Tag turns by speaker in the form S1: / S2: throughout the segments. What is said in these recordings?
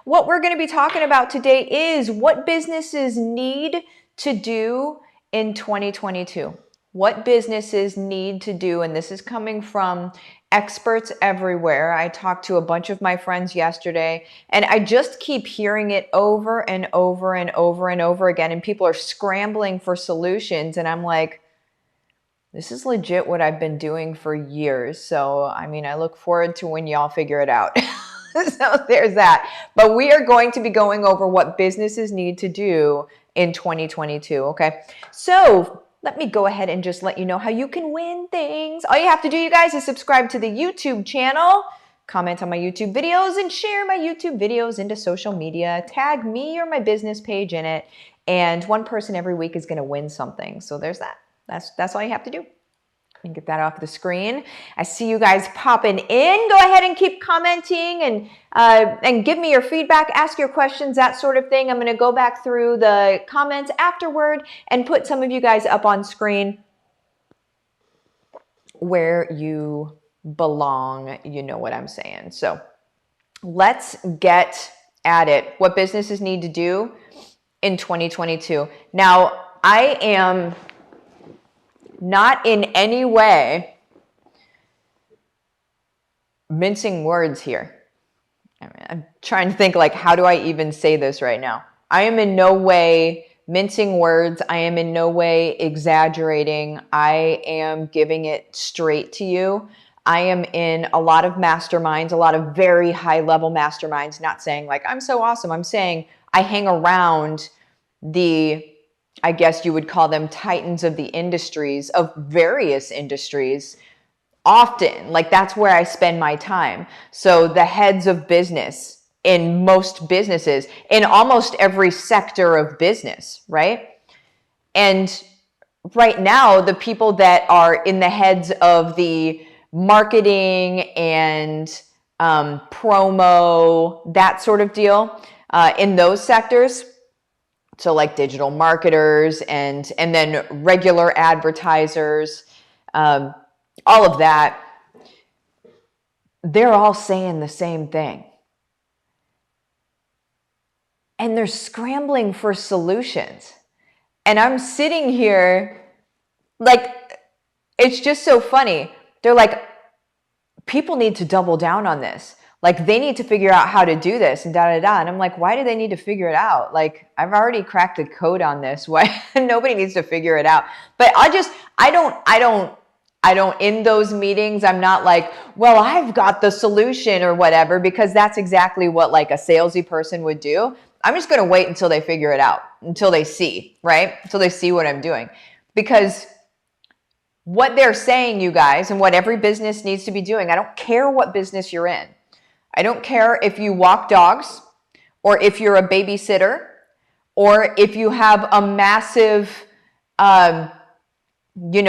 S1: What we're going to be talking about today is what businesses need to do in 2022. What businesses need to do, and this is coming from experts everywhere. I talked to a bunch of my friends yesterday, and I just keep hearing it over and over and over and over again, and people are scrambling for solutions, and I'm like, this is legit what I've been doing for years. So, I mean, I look forward to when y'all figure it out. So there's that. But we are going to be going over what businesses need to do in 2022, okay? So let me go ahead and just let you know how you can win things. All you have to do, you guys, is subscribe to the YouTube channel, comment on my YouTube videos, and share my YouTube videos into social media. Tag me or my business page in it, and one person every week is going to win something. So there's that. That's all you have to do. And get that off the screen. I see you guys popping in. Go ahead and keep commenting and give me your feedback, ask your questions, that sort of thing. I'm going to go back through the comments afterward and put some of you guys up on screen where you belong. You know what I'm saying. So let's get at it. What businesses need to do in 2022. Now, I am not in any way mincing words here. I mean, I'm trying to think, like, how do I even say this right now? I am in no way mincing words. I am in no way exaggerating. I am giving it straight to you. I am in a lot of masterminds, a lot of very high level masterminds, not saying like, I'm so awesome. I'm saying I hang around I guess you would call them titans of the industries, of various industries, often. Like, that's where I spend my time. So the heads of business in most businesses, in almost every sector of business, right? And right now, the people that are in the heads of the marketing and promo, that sort of deal, in those sectors, so like digital marketers and then regular advertisers, all of that, they're all saying the same thing. And they're scrambling for solutions. And I'm sitting here like, it's just so funny. They're like, people need to double down on this. Like, they need to figure out how to do this and da-da-da. And I'm like, why do they need to figure it out? Like, I've already cracked the code on this. Why? Nobody needs to figure it out. But I don't, in those meetings, I'm not like, well, I've got the solution or whatever, because that's exactly what like a salesy person would do. I'm just going to wait until they figure it out, until they see, right? Until they see what I'm doing. Because what they're saying, you guys, and what every business needs to be doing, I don't care what business you're in. I don't care if you walk dogs, or if you're a babysitter, or if you have a massive, I don't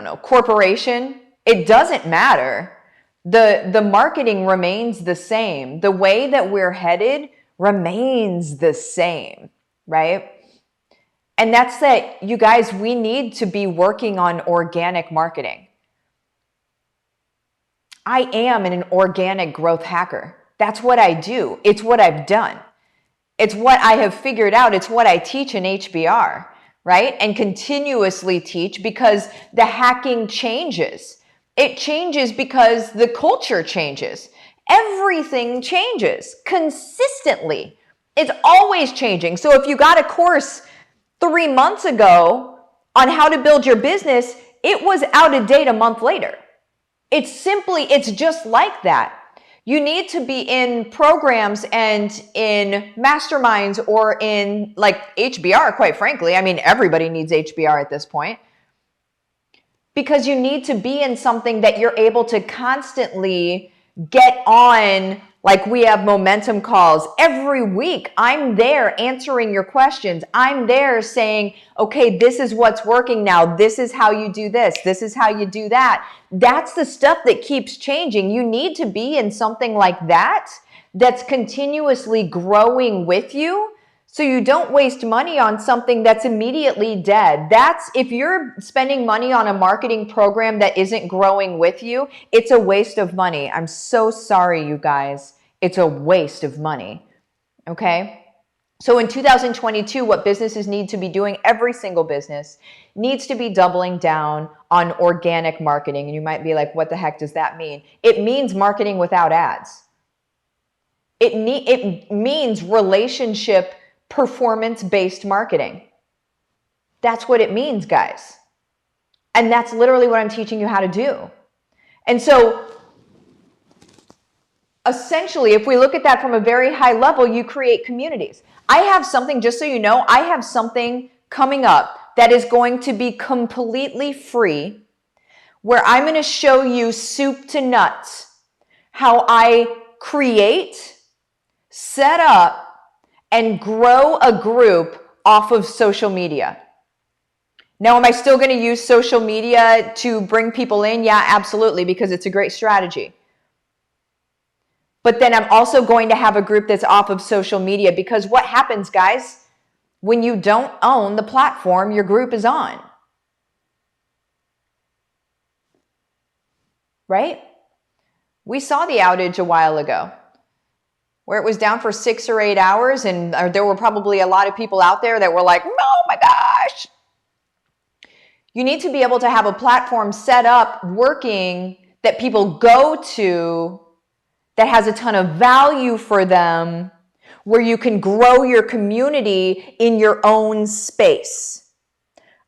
S1: know, corporation. It doesn't matter. The marketing remains the same. The way that we're headed remains the same, right? And that's that, you guys, we need to be working on organic marketing. I am an organic growth hacker. That's what I do. It's what I've done. It's what I have figured out. It's what I teach in HBR, right? And continuously teach, because the hacking changes. It changes because the culture changes. Everything changes consistently. It's always changing. So if you got a course 3 months ago on how to build your business, it was out of date a month later. It's just like that. You need to be in programs and in masterminds or in like HBR, quite frankly. I mean, everybody needs HBR at this point, because you need to be in something that you're able to constantly get on. Like, we have momentum calls every week. I'm there answering your questions. I'm there saying, okay, this is what's working now. This is how you do this. This is how you do that. That's the stuff that keeps changing. You need to be in something like that, that's continuously growing with you, so you don't waste money on something that's immediately dead. That's, if you're spending money on a marketing program that isn't growing with you, it's a waste of money. I'm so sorry, you guys. It's a waste of money. Okay? So in 2022, what businesses need to be doing, every single business needs to be doubling down on organic marketing. And you might be like, what the heck does that mean? It means marketing without ads. It means relationship performance-based marketing. That's what it means, guys. And that's literally what I'm teaching you how to do. And so essentially, if we look at that from a very high level, you create communities. I have something, just so you know, I have something coming up that is going to be completely free, where I'm going to show you soup to nuts how I create, set up, and grow a group off of social media. Now, am I still going to use social media to bring people in? Yeah, absolutely, because it's a great strategy. But then I'm also going to have a group that's off of social media, because what happens, guys, when you don't own the platform your group is on? Right? We saw the outage a while ago where it was down for 6 or 8 hours, and there were probably a lot of people out there that were like, oh my gosh. You need to be able to have a platform set up, working, that people go to, that has a ton of value for them, where you can grow your community in your own space.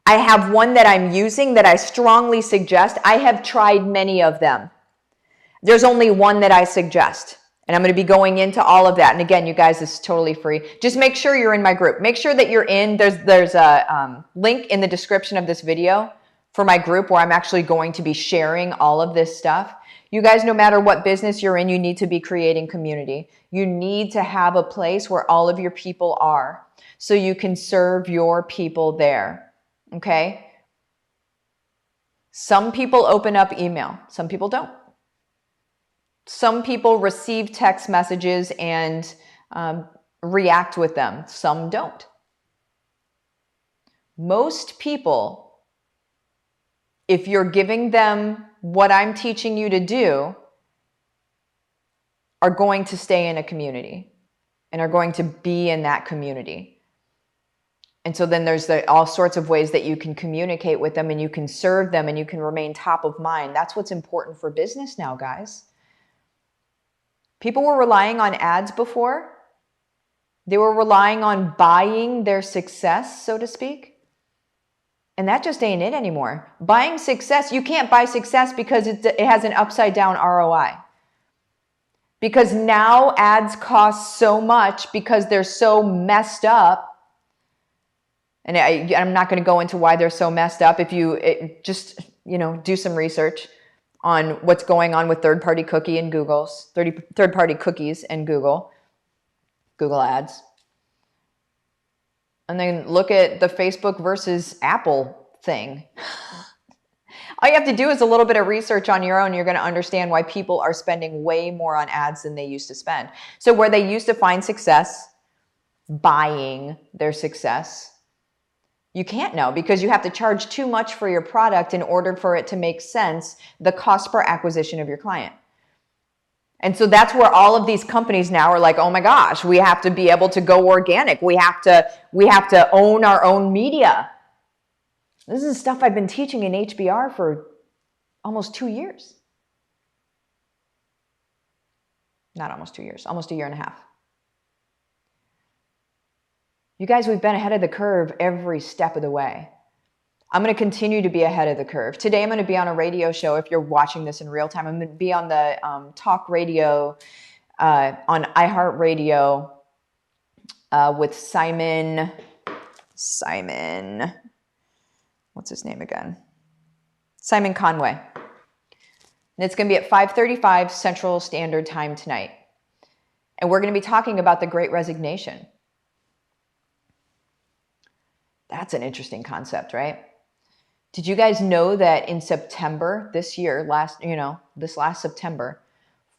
S1: I have one that I'm using that I strongly suggest. I have tried many of them. There's only one that I suggest, and I'm going to be going into all of that. And again, you guys, this is totally free. Just make sure you're in my group. Make sure that you're in. There's a link in the description of this video for my group, where I'm actually going to be sharing all of this stuff. You guys, no matter what business you're in, you need to be creating community. You need to have a place where all of your people are, so you can serve your people there. Okay? Some people open up email. Some people don't. Some people receive text messages and react with them. Some don't. Most people, if you're giving them what I'm teaching you to do, are going to stay in a community and are going to be in that community. And so then there's all sorts of ways that you can communicate with them, and you can serve them, and you can remain top of mind. That's what's important for business now, guys. People were relying on ads before. They were relying on buying their success, so to speak. And that just ain't it anymore. Buying success, you can't buy success because it has an upside down ROI. Because now ads cost so much because they're so messed up. And I'm not going to go into why they're so messed up. If you just, do some research on what's going on with third-party cookie and third-party cookies and Google ads. And then look at the Facebook versus Apple thing. All you have to do is a little bit of research on your own. You're going to understand why people are spending way more on ads than they used to spend. So where they used to find success, buying their success, you can't now, because you have to charge too much for your product in order for it to make sense, the cost per acquisition of your client. And so that's where all of these companies now are like, oh my gosh, we have to be able to go organic. We have to own our own media. This is stuff I've been teaching in HBR for almost 2 years. Not almost 2 years, almost a year and a half. You guys, we've been ahead of the curve every step of the way. I'm going to continue to be ahead of the curve. Today, I'm going to be on a radio show. If you're watching this in real time, I'm going to be on the talk radio on iHeartRadio with Simon, what's his name again? Simon Conway. And it's going to be at 5:35 Central Standard Time tonight. And we're going to be talking about the Great Resignation. That's an interesting concept, right? Did you guys know that in September this year, this last September,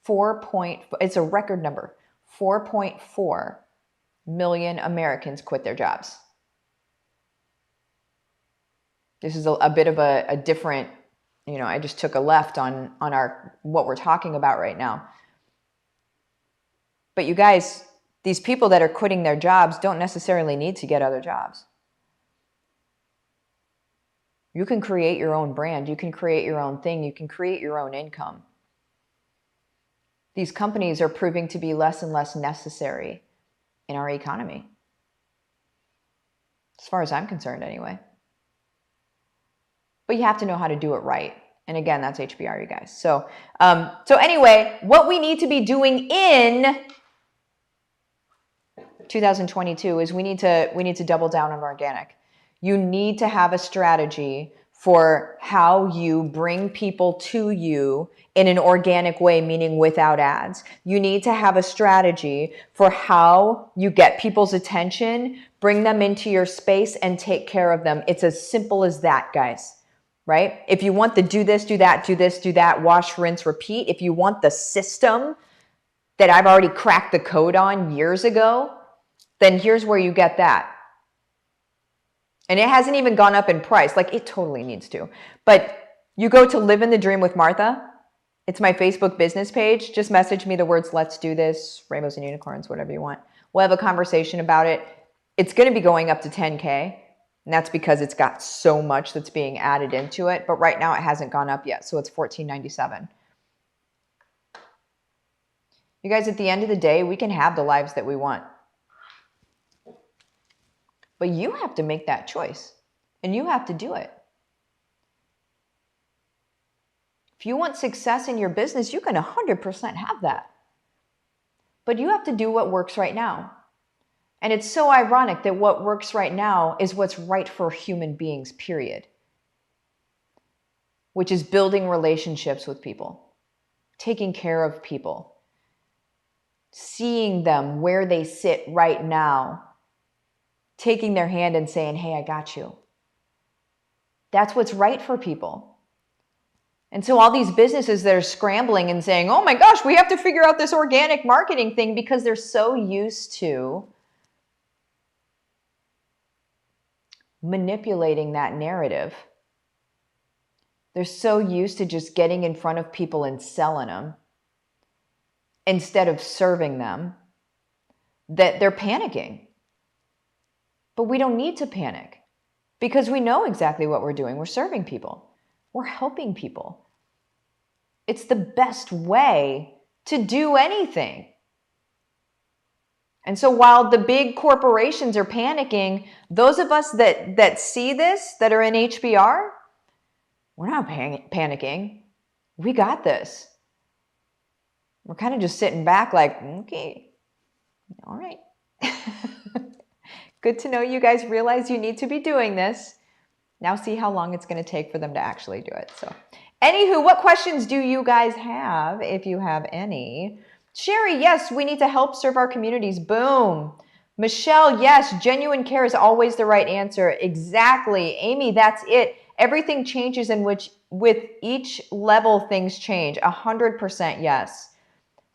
S1: it's a record number, 4.4 million Americans quit their jobs. This is a bit of a different, I just took a left on what we're talking about right now. But you guys, these people that are quitting their jobs don't necessarily need to get other jobs. You can create your own brand. You can create your own thing. You can create your own income. These companies are proving to be less and less necessary in our economy. As far as I'm concerned, anyway. But you have to know how to do it right. And again, that's HBR, you guys. So anyway, what we need to be doing in 2022 is we need to double down on organic. You need to have a strategy for how you bring people to you in an organic way, meaning without ads. You need to have a strategy for how you get people's attention, bring them into your space, and take care of them. It's as simple as that, guys. Right? If you want the do this, do that, do this, do that, wash, rinse, repeat, if you want the system that I've already cracked the code on years ago, then here's where you get that. And it hasn't even gone up in price. Like, it totally needs to. But you go to Livin the Dream with Martha. It's my Facebook business page. Just message me the words, let's do this, rainbows and unicorns, whatever you want. We'll have a conversation about it. It's going to be going up to 10K. And that's because it's got so much that's being added into it. But right now it hasn't gone up yet. So it's $14.97. You guys, at the end of the day, we can have the lives that we want. But you have to make that choice. And you have to do it. If you want success in your business, you can 100% have that. But you have to do what works right now. And it's so ironic that what works right now is what's right for human beings, period. Which is building relationships with people, taking care of people, seeing them where they sit right now, taking their hand and saying, hey, I got you. That's what's right for people. And so all these businesses that are scrambling and saying, oh my gosh, we have to figure out this organic marketing thing, because they're so used to manipulating that narrative. They're so used to just getting in front of people and selling them instead of serving them that they're panicking. But we don't need to panic, because we know exactly what we're doing. We're serving people. We're helping people. It's the best way to do anything. And so while the big corporations are panicking, those of us that see this, that are in HBR, we're not panicking. We got this. We're kind of just sitting back like, okay, all right. Good to know you guys realize you need to be doing this. Now see how long it's going to take for them to actually do it. So anywho, what questions do you guys have, if you have any? Sherry, yes, we need to help serve our communities. Boom. Michelle, yes, genuine care is always the right answer. Exactly. Amy, that's it. Everything changes with each level things change. 100% yes.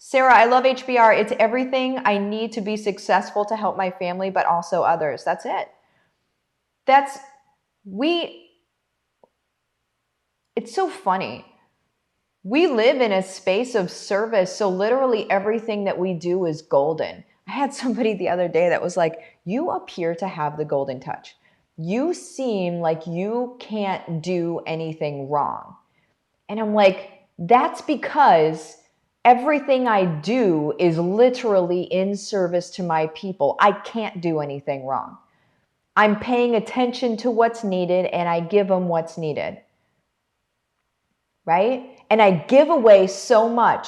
S1: Sarah, I love HBR. It's everything I need to be successful to help my family, but also others. That's it. It's so funny. We live in a space of service, so literally everything that we do is golden. I had somebody the other day that was like, you appear to have the golden touch. You seem like you can't do anything wrong. And I'm like, that's because everything I do is literally in service to my people. I can't do anything wrong. I'm paying attention to what's needed, and I give them what's needed. Right? And I give away so much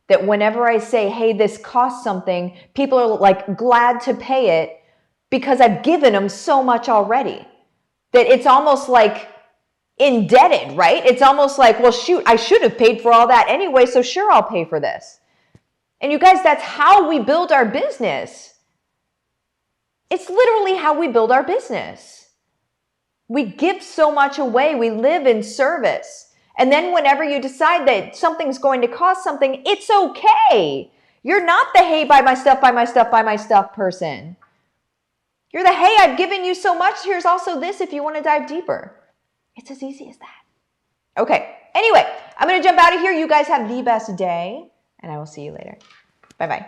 S1: that whenever I say, hey, this costs something, people are like glad to pay it, because I've given them so much already that it's almost like indebted, right? It's almost like, well, shoot, I should have paid for all that anyway, so sure, I'll pay for this. And you guys, that's how we build our business. It's literally how we build our business. We give so much away. We live in service. And then whenever you decide that something's going to cost something, it's okay. You're not the, hey, buy my stuff, buy my stuff, buy my stuff person. You're the, hey, I've given you so much. Here's also this if you want to dive deeper. It's as easy as that. Okay. Anyway, I'm going to jump out of here. You guys have the best day, and I will see you later. Bye-bye.